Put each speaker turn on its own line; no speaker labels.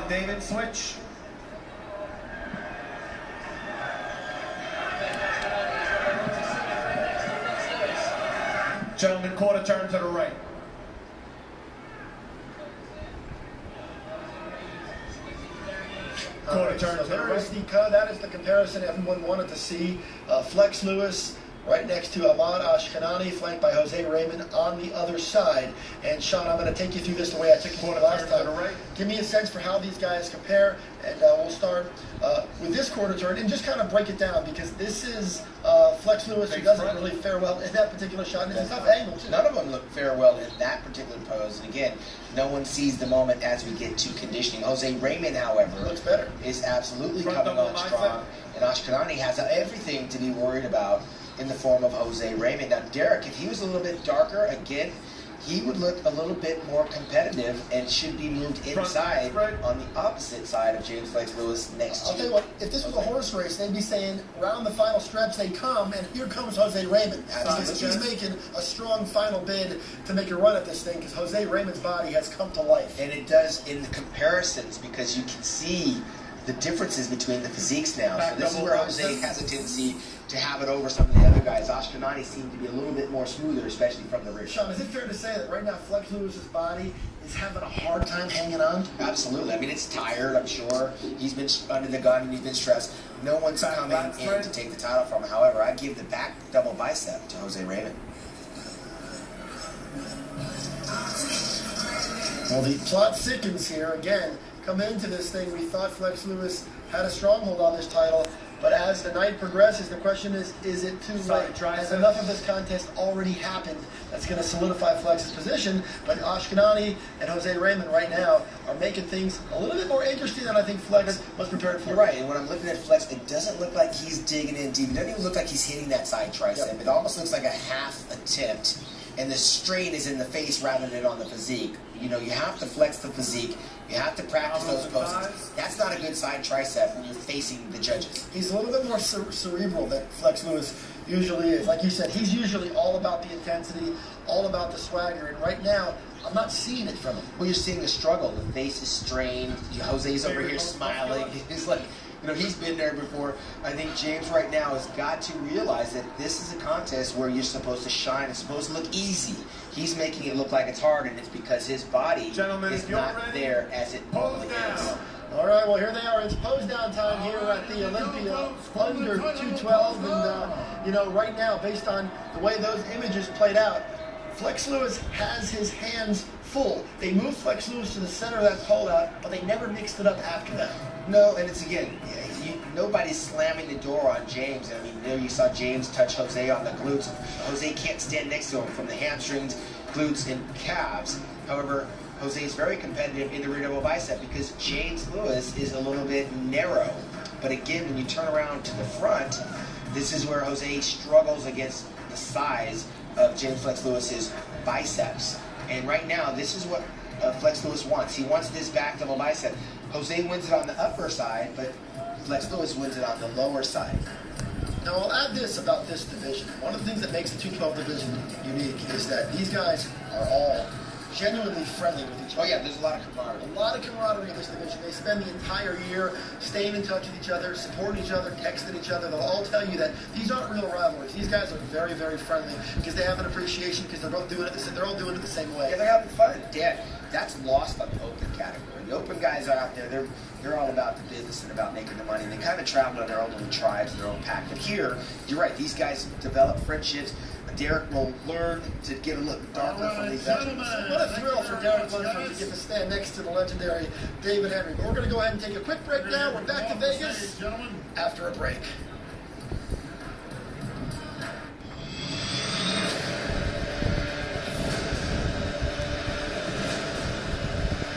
David, switch. Gentlemen, quarter turn to the right. Quarter turn to the right.
That is the comparison everyone wanted to see. Flex Lewis right next to Ahmad Ashkshani, flanked by Jose Raymond on the other side. And Sean, I'm going to take you through this the way I took you through it last time.
Right.
Give me a sense for how these guys compare, and we'll start with this quarter turn and just kind of break it down, because this is Flex Lewis, who doesn't really fare well in that particular shot, and it's a tough angle too.
None of them look fare well in that particular pose, and again, no one sees the moment as we get to conditioning. Jose Raymond, however,
looks better.
Is absolutely coming on strong, and Ashkshani has everything to be worried about in the form of Jose Raymond. Now, Derek, if he was a little bit darker, again, he would look a little bit more competitive and should be moved inside on the opposite side of James Flex Lewis next to
I'll tell you what, if this was a horse race, they'd be saying, round the final stretch they come, and here comes Jose Raymond. Because he's making a strong final bid to make a run at this thing, because Jose Raymond's body has come to life.
And it does in the comparisons, because you can see the differences between the physiques now. So this is where Jose has a tendency to have it over some of the other guys. Ashkshani seemed to be a little bit more smoother, especially from the rear.
Sean, is it fair to say that right now Flex Lewis's body is having a hard time hanging on?
Absolutely. I mean, it's tired, I'm sure. He's been under the gun and he's been stressed. No one's coming in to take the title from him. However, I give the back double bicep to Jose Raymond.
Well, the plot thickens here. Again, come into this thing, we thought Flex Lewis had a stronghold on this title, but as the night progresses, the question is it too late? Has enough of this contest already happened that's going to solidify Flex's position? But Ashkshani and Jose Raymond right now are making things a little bit more interesting than I think Flex was prepared for.
You're right, and when I'm looking at Flex, it doesn't look like he's digging in deep. It doesn't even look like he's hitting that side tricep. Yep. It almost looks like a half attempt, and the strain is in the face rather than on the physique. You know, you have to flex the physique. You have to practice those poses. That's not a good side tricep when you're facing the judges.
He's a little bit more cerebral than Flex Lewis usually is. Like you said, he's usually all about the intensity, all about the swagger, and right now, I'm not seeing it from him.
Well, you're seeing the struggle. The face is strained. Jose's over here smiling. He's like, you know, he's been there before. I think James right now has got to realize that this is a contest where you're supposed to shine. It's supposed to look easy. He's making it look like it's hard, and it's because his body is not there as it normally is.
All right, well, here they are. It's pose down time here at the Olympia, under 212. And, you know, right now, based on the way those images played out, Flex Lewis has his hands full. They moved Flex Lewis to the center of that pole out, but they never mixed it up after that.
No, and it's again, nobody's slamming the door on James. I mean, there you saw James touch Jose on the glutes. Jose can't stand next to him from the hamstrings, glutes, and calves. However, Jose is very competitive in the rear double bicep because James Lewis is a little bit narrow. But again, when you turn around to the front, this is where Jose struggles against the size of James Flex Lewis's biceps. And right now, this is what Flex Lewis wants. He wants this back double bicep. Jose wins it on the upper side, but Flex Lewis wins it on the lower side.
Now, I'll add this about this division. One of the things that makes the 212 division unique is that these guys are all genuinely friendly with each other.
Oh yeah, there's a lot of camaraderie.
A lot of camaraderie in this division. They spend the entire year staying in touch with each other, supporting each other, texting each other. They'll all tell you that these aren't real rivalries. These guys are very, very friendly because they have an appreciation because they're both doing it. They're all doing it the same way.
Yeah, they're having fun. Yeah, that's lost on the open category. The open guys are out there. They're all about the business and about making the money. And they kind of travel in their own little tribes and their own pack. But here, you're right. These guys develop friendships. Derek will learn to get a little darker from these veterans.
What a thrill for Derek Lundgren to get to stand next to the legendary David Henry. But we're going to go ahead and take a quick break now. We're back to Vegas after a break.